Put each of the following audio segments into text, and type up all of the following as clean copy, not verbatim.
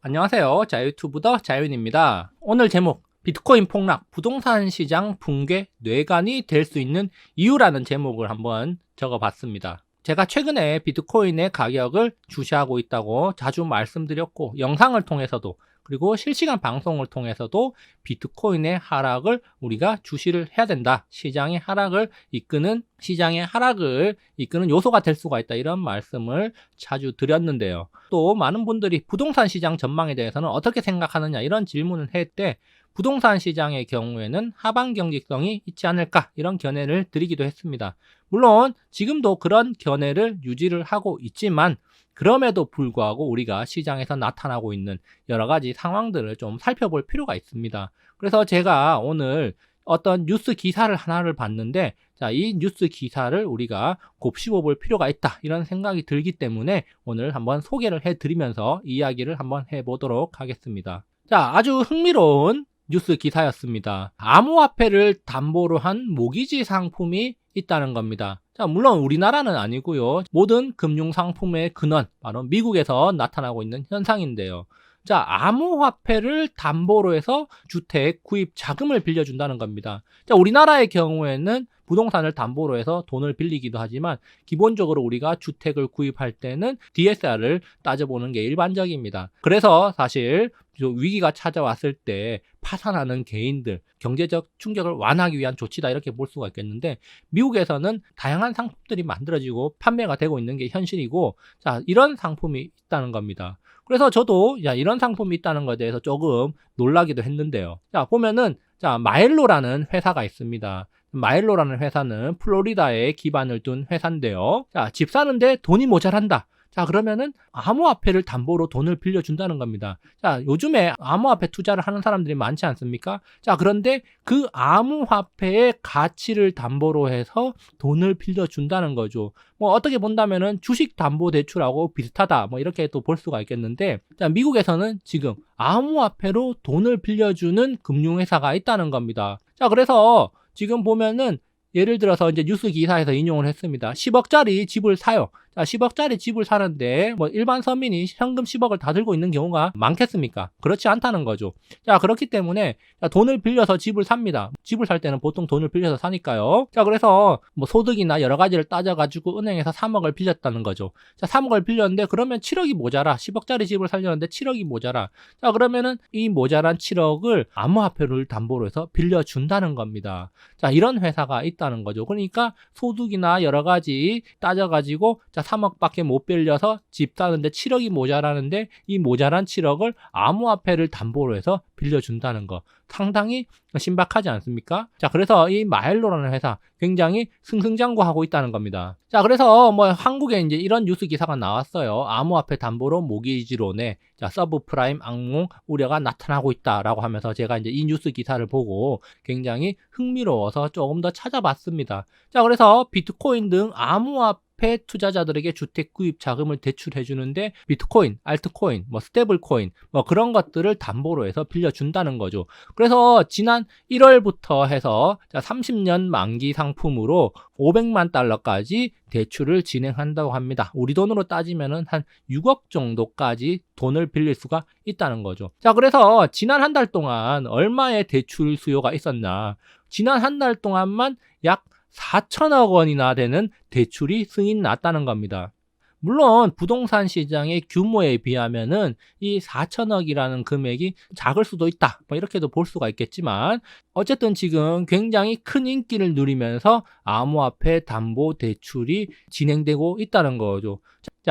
안녕하세요. 자유투부더 자윤입니다. 오늘 제목 비트코인 폭락, 부동산 시장 붕괴, 뇌관이 될 수 있는 이유라는 제목을 한번 적어봤습니다. 제가 최근에 비트코인의 가격을 주시하고 있다고 자주 말씀드렸고, 영상을 통해서도 그리고 실시간 방송을 통해서도 비트코인의 하락을 우리가 주시를 해야 된다. 시장의 하락을 이끄는 요소가 될 수가 있다. 이런 말씀을 자주 드렸는데요. 또 많은 분들이 부동산 시장 전망에 대해서는 어떻게 생각하느냐 이런 질문을 할 때 부동산 시장의 경우에는 하방 경직성이 있지 않을까 이런 견해를 드리기도 했습니다. 물론 지금도 그런 견해를 유지를 하고 있지만 그럼에도 불구하고 우리가 시장에서 나타나고 있는 여러 가지 상황들을 좀 살펴볼 필요가 있습니다. 그래서 제가 오늘 어떤 뉴스 기사를 하나를 봤는데, 이 뉴스 기사를 우리가 곱씹어 볼 필요가 있다 이런 생각이 들기 때문에 오늘 한번 소개를 해드리면서 이야기를 한번 해보도록 하겠습니다. 아주 흥미로운 뉴스 기사였습니다. 암호화폐를 담보로 한 모기지 상품이 있다는 겁니다. 물론 우리나라는 아니고요. 모든 금융상품의 근원, 바로 미국에서 나타나고 있는 현상인데요. 암호화폐를 담보로 해서 주택 구입 자금을 빌려준다는 겁니다. 우리나라의 경우에는 부동산을 담보로 해서 돈을 빌리기도 하지만 기본적으로 우리가 주택을 구입할 때는 DSR을 따져보는 게 일반적입니다. 그래서 사실 위기가 찾아왔을 때 파산하는 개인들, 경제적 충격을 완화하기 위한 조치다 이렇게 볼 수가 있겠는데, 미국에서는 다양한 상품들이 만들어지고 판매가 되고 있는 게 현실이고, 이런 상품이 있다는 겁니다. 그래서 저도 이런 상품이 있다는 것에 대해서 조금 놀라기도 했는데요. 보면은 마엘로라는 회사가 있습니다. 마엘로라는 회사는 플로리다에 기반을 둔 회사인데요. 집 사는데 돈이 모자란다. 그러면은 암호화폐를 담보로 돈을 빌려준다는 겁니다. 요즘에 암호화폐 투자를 하는 사람들이 많지 않습니까? 그런데 그 암호화폐의 가치를 담보로 해서 돈을 빌려준다는 거죠. 어떻게 본다면은 주식 담보 대출하고 비슷하다. 이렇게 또 볼 수가 있겠는데, 미국에서는 지금 암호화폐로 돈을 빌려주는 금융회사가 있다는 겁니다. 그래서 지금 보면은 예를 들어서 이제 뉴스 기사에서 인용을 했습니다. 10억짜리 집을 사요. 10억짜리 집을 사는데 일반 서민이 현금 10억을 다 들고 있는 경우가 많겠습니까? 그렇지 않다는 거죠. 그렇기 때문에 돈을 빌려서 집을 삽니다. 집을 살 때는 보통 돈을 빌려서 사니까요. 그래서 소득이나 여러 가지를 따져가지고 은행에서 3억을 빌렸다는 거죠. 3억을 빌렸는데 그러면 7억이 모자라. 10억짜리 집을 살려는데 7억이 모자라. 그러면은 이 모자란 7억을 암호화폐를 담보로 해서 빌려준다는 겁니다. 이런 회사가 있다는 거죠. 그러니까 소득이나 여러 가지 따져가지고 3억밖에 못 빌려서 집 사는데 7억이 모자라는데 이 모자란 7억을 암호화폐를 담보로 해서 빌려준다는 거. 상당히 신박하지 않습니까? 그래서 이 마엘로라는 회사 굉장히 승승장구하고 있다는 겁니다. 그래서 한국에 이제 이런 뉴스 기사가 나왔어요. 암호화폐 담보로 모기지론에 서브프라임 악몽 우려가 나타나고 있다라고 하면서 제가 이제 이 뉴스 기사를 보고 굉장히 흥미로워서 조금 더 찾아봤습니다. 그래서 비트코인 등 암호화폐 투자자들에게 주택 구입 자금을 대출해 주는데 비트코인, 알트코인, 스테이블코인 그런 것들을 담보로 해서 빌려준다는 거죠. 그래서 지난 1월부터 해서 30년 만기 상품으로 500만 달러까지 대출을 진행한다고 합니다. 우리 돈으로 따지면은 한 6억 정도까지 돈을 빌릴 수가 있다는 거죠. 그래서 지난 한 달 동안 얼마의 대출 수요가 있었나? 지난 한 달 동안만 약 4천억 원이나 되는 대출이 승인 났다는 겁니다. 물론 부동산 시장의 규모에 비하면은 이 4천억이라는 금액이 작을 수도 있다. 이렇게도 볼 수가 있겠지만 어쨌든 지금 굉장히 큰 인기를 누리면서 암호화폐 담보 대출이 진행되고 있다는 거죠.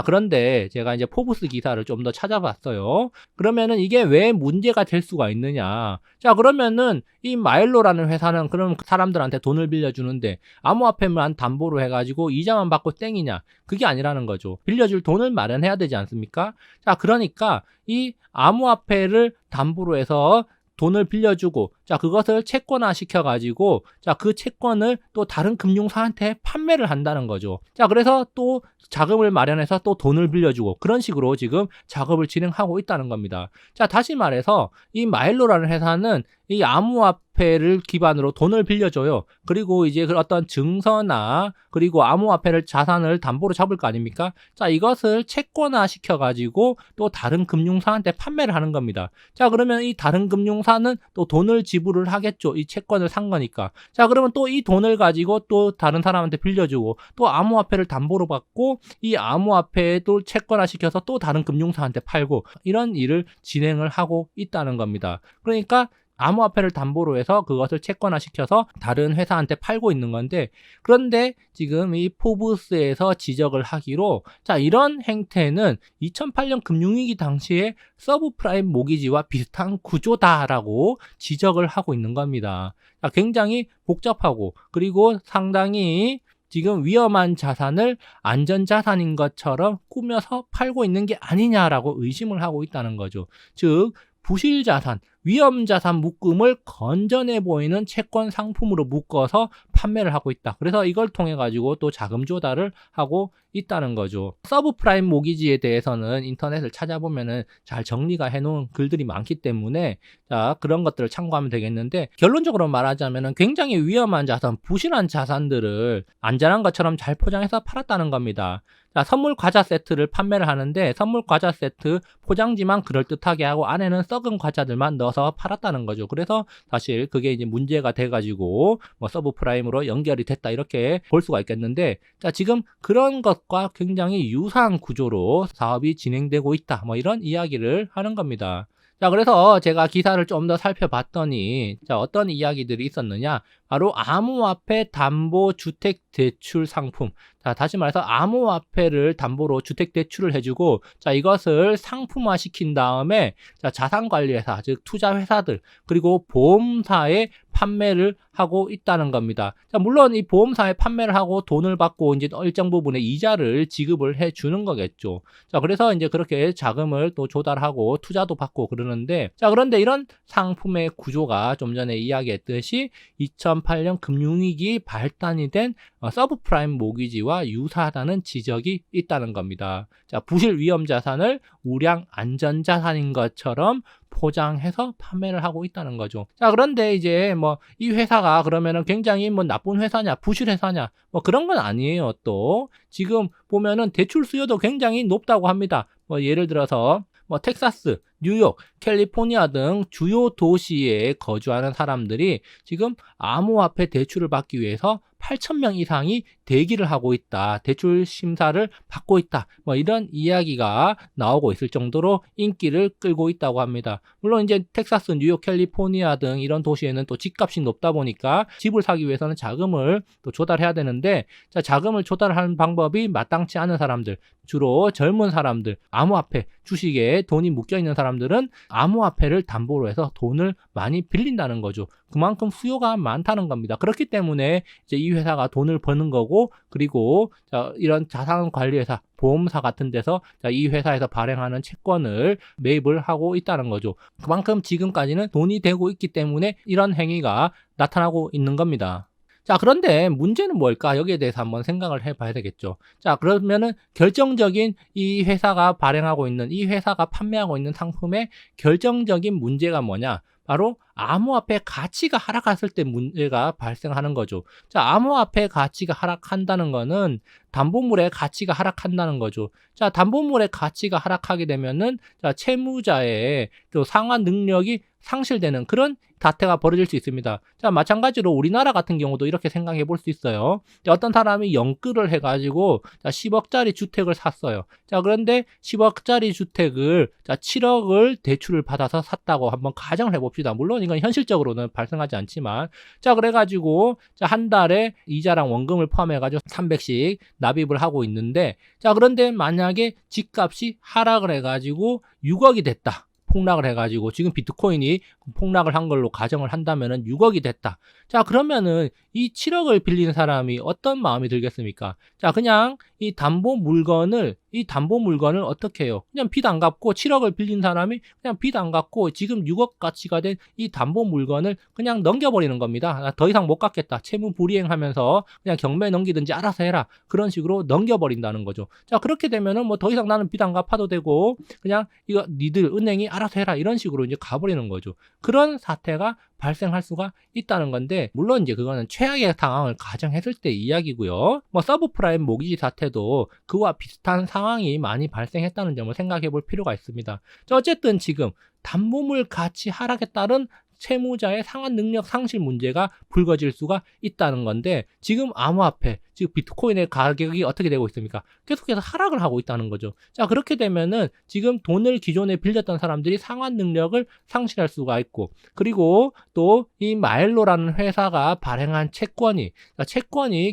그런데 제가 이제 포브스 기사를 좀 더 찾아봤어요. 그러면은 이게 왜 문제가 될 수가 있느냐? 그러면은 이 마엘로라는 회사는 그럼 사람들한테 돈을 빌려주는데 암호화폐만 담보로 해가지고 이자만 받고 땡이냐? 그게 아니라는 거죠. 빌려줄 돈을 마련해야 되지 않습니까? 그러니까 이 암호화폐를 담보로 해서 돈을 빌려주고 자, 그것을 채권화 시켜가지고, 자, 그 채권을 또 다른 금융사한테 판매를 한다는 거죠. 자, 그래서 또 자금을 마련해서 또 돈을 빌려주고, 그런 식으로 지금 작업을 진행하고 있다는 겁니다. 자, 다시 말해서 이 마일로라는 회사는 이 암호화폐를 기반으로 돈을 빌려줘요. 그리고 이제 그 어떤 증서나 그리고 암호화폐를 자산을 담보로 잡을 거 아닙니까? 자, 이것을 채권화 시켜가지고 또 다른 금융사한테 판매를 하는 겁니다. 자, 그러면 이 다른 금융사는 또 돈을 지불을 하겠죠. 이 채권을 산 거니까. 자, 그러면 또 이 돈을 가지고 또 다른 사람한테 빌려주고 또 암호화폐를 담보로 받고 이 암호화폐도 채권화 시켜서 또 다른 금융사한테 팔고 이런 일을 진행을 하고 있다는 겁니다. 그러니까 암호화폐를 담보로 해서 그것을 채권화시켜서 다른 회사한테 팔고 있는 건데, 그런데 지금 이 포브스에서 지적을 하기로, 자, 이런 행태는 2008년 금융위기 당시에 서브프라임 모기지와 비슷한 구조다라고 지적을 하고 있는 겁니다. 자, 굉장히 복잡하고 그리고 상당히 지금 위험한 자산을 안전자산인 것처럼 꾸며서 팔고 있는 게 아니냐라고 의심을 하고 있다는 거죠. 즉, 부실자산, 위험자산 묶음을 건전해 보이는 채권 상품으로 묶어서 판매를 하고 있다. 그래서 이걸 통해 가지고 또 자금 조달을 하고 있다는 거죠. 서브프라임 모기지에 대해서는 인터넷을 찾아보면은 잘 정리가 해놓은 글들이 많기 때문에 자, 그런 것들을 참고하면 되겠는데, 결론적으로 말하자면은 굉장히 위험한 자산, 부실한 자산들을 안전한 것처럼 잘 포장해서 팔았다는 겁니다. 자, 선물 과자 세트를 판매를 하는데 선물 과자 세트 포장지만 그럴듯하게 하고 안에는 썩은 과자들만 넣어서 팔았다는 거죠. 그래서 사실 그게 이제 문제가 돼가지고 뭐 서브프라임으로 연결이 됐다 이렇게 볼 수가 있겠는데, 자, 지금 그런 것과 굉장히 유사한 구조로 사업이 진행되고 있다, 뭐 이런 이야기를 하는 겁니다. 자, 그래서 제가 기사를 좀 더 살펴봤더니, 자, 어떤 이야기들이 있었느냐? 바로 암호화폐 담보 주택 대출 상품. 자, 다시 말해서 암호화폐를 담보로 주택 대출을 해주고, 자, 이것을 상품화 시킨 다음에, 자, 자산관리회사, 즉 투자회사들, 그리고 보험사에 판매를 하고 있다는 겁니다. 자, 물론 이 보험사에 판매를 하고 돈을 받고 이제 일정 부분의 이자를 지급을 해 주는 거겠죠. 자, 그래서 이제 그렇게 자금을 또 조달하고 투자도 받고 그러는데, 자, 그런데 이런 상품의 구조가 좀 전에 이야기했듯이 2008년 금융위기 발단이 된 서브프라임 모기지와 유사하다는 지적이 있다는 겁니다. 자, 부실 위험 자산을 우량 안전자산인 것처럼 포장해서 판매를 하고 있다는 거죠. 자, 그런데 이제 뭐 이 회사가 그러면은 굉장히 뭐 나쁜 회사냐, 부실 회사냐, 뭐 그런 건 아니에요. 또 지금 보면은 대출 수요도 굉장히 높다고 합니다. 뭐 예를 들어서 뭐 텍사스, 뉴욕, 캘리포니아 등 주요 도시에 거주하는 사람들이 지금 암호화폐 대출을 받기 위해서 8,000명 이상이 대기를 하고 있다. 대출 심사를 받고 있다. 뭐 이런 이야기가 나오고 있을 정도로 인기를 끌고 있다고 합니다. 물론 이제 텍사스, 뉴욕, 캘리포니아 등 이런 도시에는 또 집값이 높다 보니까 집을 사기 위해서는 자금을 또 조달해야 되는데, 자, 자금을 조달하는 방법이 마땅치 않은 사람들, 주로 젊은 사람들, 암호화폐, 주식에 돈이 묶여 있는 사람들은 암호화폐를 담보로 해서 돈을 많이 빌린다는 거죠. 그만큼 수요가 많다는 겁니다. 그렇기 때문에 이제 이 회사가 돈을 버는 거고, 그리고 자, 이런 자산관리회사, 보험사 같은 데서 자, 이 회사에서 발행하는 채권을 매입을 하고 있다는 거죠. 그만큼 지금까지는 돈이 되고 있기 때문에 이런 행위가 나타나고 있는 겁니다. 자, 그런데 문제는 뭘까? 여기에 대해서 한번 생각을 해봐야 되겠죠. 자, 그러면은 결정적인 이 회사가 발행하고 있는, 이 회사가 판매하고 있는 상품의 결정적인 문제가 뭐냐? 바로 암호화폐 가치가 하락했을 때 문제가 발생하는 거죠. 자, 암호화폐 가치가 하락한다는 거는 담보물의 가치가 하락한다는 거죠. 자, 담보물의 가치가 하락하게 되면은 자, 채무자의 또 상환 능력이 상실되는 그런 사태가 벌어질 수 있습니다. 자, 마찬가지로 우리나라 같은 경우도 이렇게 생각해 볼 수 있어요. 자, 어떤 사람이 연끌을 해가지고 자, 10억짜리 주택을 샀어요. 자, 그런데 10억짜리 주택을 자, 7억을 대출을 받아서 샀다고 한번 가정을 해봅시다. 물론 이건 현실적으로는 발생하지 않지만, 자, 그래가지고 자, 한 달에 이자랑 원금을 포함해가지고 300씩 납입을 하고 있는데, 자, 그런데 만약에 집값이 하락을 해가지고 6억이 됐다. 폭락을 해가지고 지금 비트코인이 폭락을 한 걸로 가정을 한다면은 6억이 됐다. 자, 그러면은 이 7억을 빌리는 사람이 어떤 마음이 들겠습니까? 자, 그냥 이 담보 물건을 이 담보 물건을 어떻게 해요? 그냥 빚 안 갚고 7억을 빌린 사람이 그냥 빚 안 갚고 지금 6억 가치가 된 이 담보 물건을 그냥 넘겨버리는 겁니다. 나 더 이상 못 갚겠다. 채무 불이행하면서 그냥 경매에 넘기든지 알아서 해라. 그런 식으로 넘겨버린다는 거죠. 자, 그렇게 되면은 뭐 더 이상 나는 빚 안 갚아도 되고 그냥 이거 니들 은행이 알아서 해라. 이런 식으로 이제 가버리는 거죠. 그런 사태가 발생할 수가 있다는 건데, 물론 이제 그거는 최악의 상황을 가정했을 때 이야기고요. 뭐 서브프라임 모기지 사태도 그와 비슷한 상황이 많이 발생했다는 점을 생각해 볼 필요가 있습니다. 자, 어쨌든 지금 담보물 가치 하락에 따른 채무자의 상환 능력 상실 문제가 불거질 수가 있다는 건데, 지금 암호화폐, 지금 비트코인의 가격이 어떻게 되고 있습니까? 계속해서 하락을 하고 있다는 거죠. 자, 그렇게 되면은 지금 돈을 기존에 빌렸던 사람들이 상환 능력을 상실할 수가 있고, 그리고 또 이 마일로라는 회사가 발행한 채권이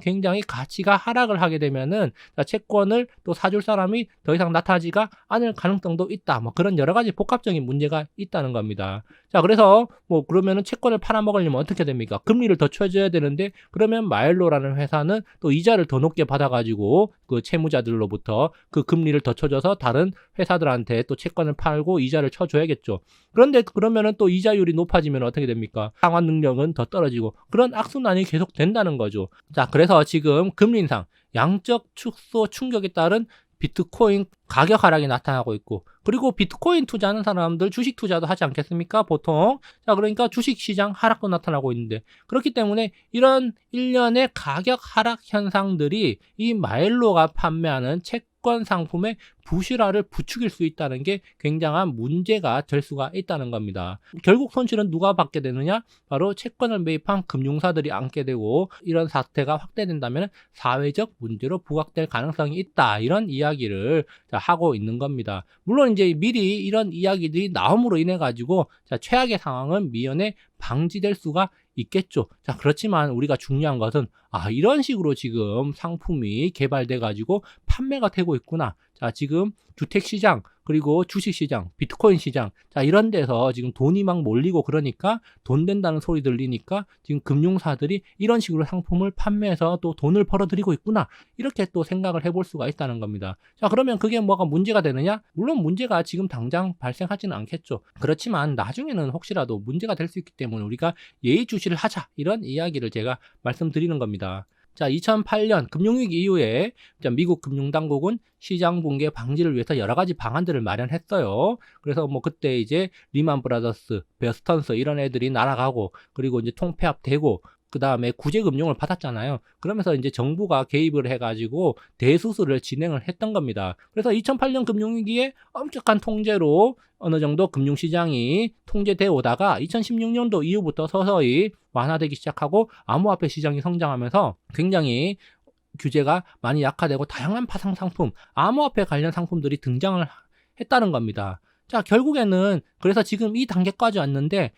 굉장히 가치가 하락을 하게 되면은 채권을 또 사줄 사람이 더 이상 나타나지가 않을 가능성도 있다. 뭐 그런 여러 가지 복합적인 문제가 있다는 겁니다. 자, 그래서 뭐 그러면은 채권을 팔아먹으려면 어떻게 됩니까? 금리를 더 쳐줘야 되는데, 그러면 마일로라는 회사는 또 이자를 더 높게 받아가지고 그 채무자들로부터 그 금리를 더 쳐줘서 다른 회사들한테 또 채권을 팔고 이자를 쳐줘야겠죠. 그런데 그러면은 또 이자율이 높아지면 어떻게 됩니까? 상환 능력은 더 떨어지고, 그런 악순환이 계속 된다는 거죠. 자, 그래서 지금 금리 인상, 양적 축소 충격에 따른 비트코인 가격 하락이 나타나고 있고, 그리고 비트코인 투자하는 사람들 주식 투자도 하지 않겠습니까? 보통. 자, 그러니까 주식 시장 하락도 나타나고 있는데, 그렇기 때문에 이런 일련의 가격 하락 현상들이 이 마일로가 판매하는 채권 상품의 부실화를 부추길 수 있다는 게 굉장한 문제가 될 수가 있다는 겁니다. 결국 손실은 누가 받게 되느냐? 바로 채권을 매입한 금융사들이 안게 되고, 이런 사태가 확대된다면 사회적 문제로 부각될 가능성이 있다. 이런 이야기를 하고 있는 겁니다. 물론 이제 미리 이런 이야기들이 나옴으로 인해 가지고 최악의 상황은 미연에 방지될 수가 있겠죠. 자, 그렇지만 우리가 중요한 것은 이런 식으로 지금 상품이 개발돼 가지고 판매가 되고 있구나. 자, 지금 주택시장, 그리고 주식시장, 비트코인 시장, 자, 이런 데서 지금 돈이 막 몰리고, 그러니까 돈 된다는 소리 들리니까 지금 금융사들이 이런 식으로 상품을 판매해서 또 돈을 벌어들이고 있구나. 이렇게 또 생각을 해볼 수가 있다는 겁니다. 자, 그러면 그게 뭐가 문제가 되느냐? 물론 문제가 지금 당장 발생하지는 않겠죠. 그렇지만 나중에는 혹시라도 문제가 될 수 있기 때문에 우리가 예의주시를 하자. 이런 이야기를 제가 말씀드리는 겁니다. 자, 2008년 금융위기 이후에 미국 금융당국은 시장 붕괴 방지를 위해서 여러 가지 방안들을 마련했어요. 그래서 뭐 그때 이제 리만 브라더스, 베어스턴스 이런 애들이 날아가고, 그리고 이제 통폐합되고, 그 다음에 구제금융을 받았잖아요. 그러면서 이제 정부가 개입을 해가지고 대수술을 진행을 했던 겁니다. 그래서 2008년 금융위기에 엄격한 통제로 어느 정도 금융시장이 통제되어 오다가 2016년도 이후부터 서서히 완화되기 시작하고, 암호화폐 시장이 성장하면서 굉장히 규제가 많이 약화되고 다양한 파생 상품, 암호화폐 관련 상품들이 등장을 했다는 겁니다. 자, 결국에는 그래서 지금 이 단계까지 왔는데,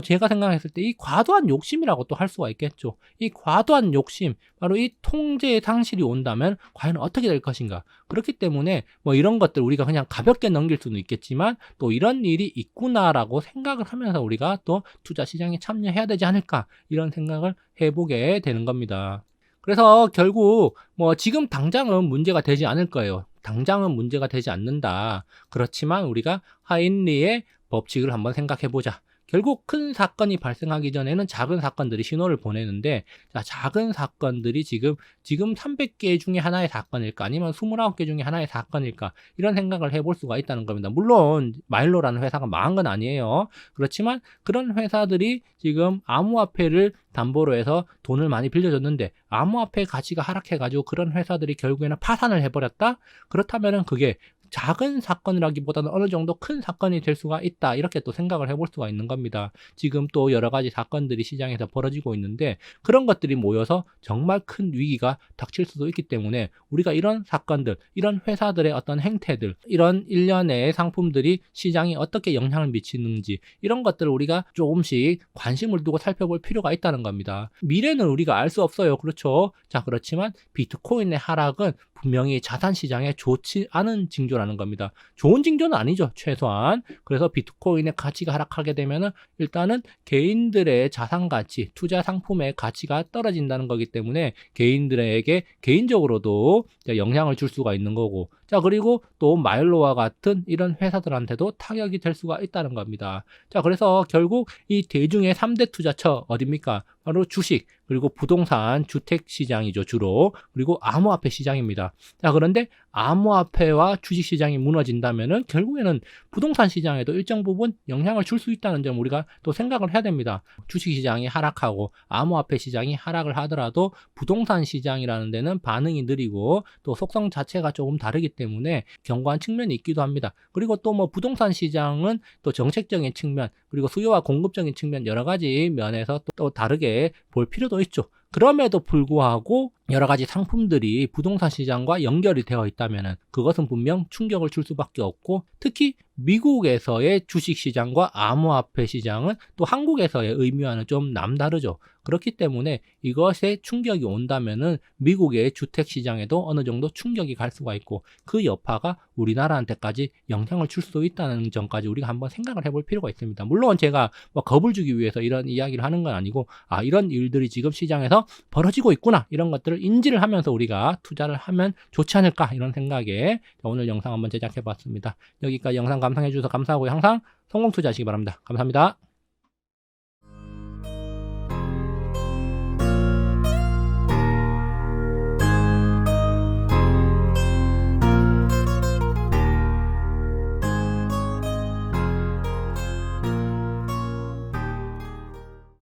제가 생각했을 때 이 과도한 욕심이라고 또 할 수가 있겠죠. 이 과도한 욕심, 바로 이 통제의 상실이 온다면 과연 어떻게 될 것인가. 그렇기 때문에 뭐 이런 것들 우리가 그냥 가볍게 넘길 수는 있겠지만, 또 이런 일이 있구나라고 생각을 하면서 우리가 또 투자 시장에 참여해야 되지 않을까, 이런 생각을 해보게 되는 겁니다. 그래서 결국 뭐 지금 당장은 문제가 되지 않을 거예요. 당장은 문제가 되지 않는다. 그렇지만 우리가 하인리의 법칙을 한번 생각해 보자. 결국 큰 사건이 발생하기 전에는 작은 사건들이 신호를 보내는데, 자, 작은 사건들이 지금 300개 중에 하나의 사건일까, 아니면 29개 중에 하나의 사건일까, 이런 생각을 해볼 수가 있다는 겁니다. 물론 마일로라는 회사가 망한 건 아니에요. 그렇지만 그런 회사들이 지금 암호화폐를 담보로 해서 돈을 많이 빌려줬는데 암호화폐 가치가 하락해가지고 그런 회사들이 결국에는 파산을 해버렸다? 그렇다면은 그게 작은 사건이라기보다는 어느 정도 큰 사건이 될 수가 있다. 이렇게 또 생각을 해볼 수가 있는 겁니다. 지금 또 여러 가지 사건들이 시장에서 벌어지고 있는데, 그런 것들이 모여서 정말 큰 위기가 닥칠 수도 있기 때문에 우리가 이런 사건들, 이런 회사들의 어떤 행태들, 이런 일련의 상품들이 시장에 어떻게 영향을 미치는지, 이런 것들을 우리가 조금씩 관심을 두고 살펴볼 필요가 있다는 겁니다. 미래는 우리가 알 수 없어요. 그렇죠? 자, 그렇지만 비트코인의 하락은 분명히 자산 시장에 좋지 않은 징조라는 겁니다. 좋은 징조는 아니죠, 최소한. 그래서 비트코인의 가치가 하락하게 되면은 일단은 개인들의 자산 가치, 투자 상품의 가치가 떨어진다는 거기 때문에 개인들에게 개인적으로도 영향을 줄 수가 있는 거고, 자, 그리고 또 마일로와 같은 이런 회사들한테도 타격이 될 수가 있다는 겁니다. 자, 그래서 결국 이 대중의 3대 투자처 어딥니까? 바로 주식, 그리고 부동산, 주택 시장이죠, 주로. 그리고 암호화폐 시장입니다. 자, 그런데 암호화폐와 주식 시장이 무너진다면은 결국에는 부동산 시장에도 일정 부분 영향을 줄 수 있다는 점 우리가 또 생각을 해야 됩니다. 주식 시장이 하락하고 암호화폐 시장이 하락을 하더라도 부동산 시장이라는 데는 반응이 느리고 또 속성 자체가 조금 다르기 때문에 견고한 측면이 있기도 합니다. 그리고 또 뭐 부동산 시장은 또 정책적인 측면, 그리고 수요와 공급적인 측면 여러 가지 면에서 또 다르게 볼 필요도 있죠. 그럼에도 불구하고 여러 가지 상품들이 부동산 시장과 연결이 되어 있다면 그것은 분명 충격을 줄 수밖에 없고, 특히 미국에서의 주식 시장과 암호화폐 시장은 또 한국에서의 의미와는 좀 남다르죠. 그렇기 때문에 이것에 충격이 온다면은 미국의 주택 시장에도 어느 정도 충격이 갈 수가 있고, 그 여파가 우리나라한테까지 영향을 줄 수 있다는 점까지 우리가 한번 생각을 해볼 필요가 있습니다. 물론 제가 뭐 겁을 주기 위해서 이런 이야기를 하는 건 아니고, 이런 일들이 지금 시장에서 벌어지고 있구나, 이런 것들을 인지를 하면서 우리가 투자를 하면 좋지 않을까, 이런 생각에 오늘 영상 한번 제작해 봤습니다. 여기까지 영상 감상해 주셔서 감사하고요. 항상 성공 투자하시기 바랍니다. 감사합니다.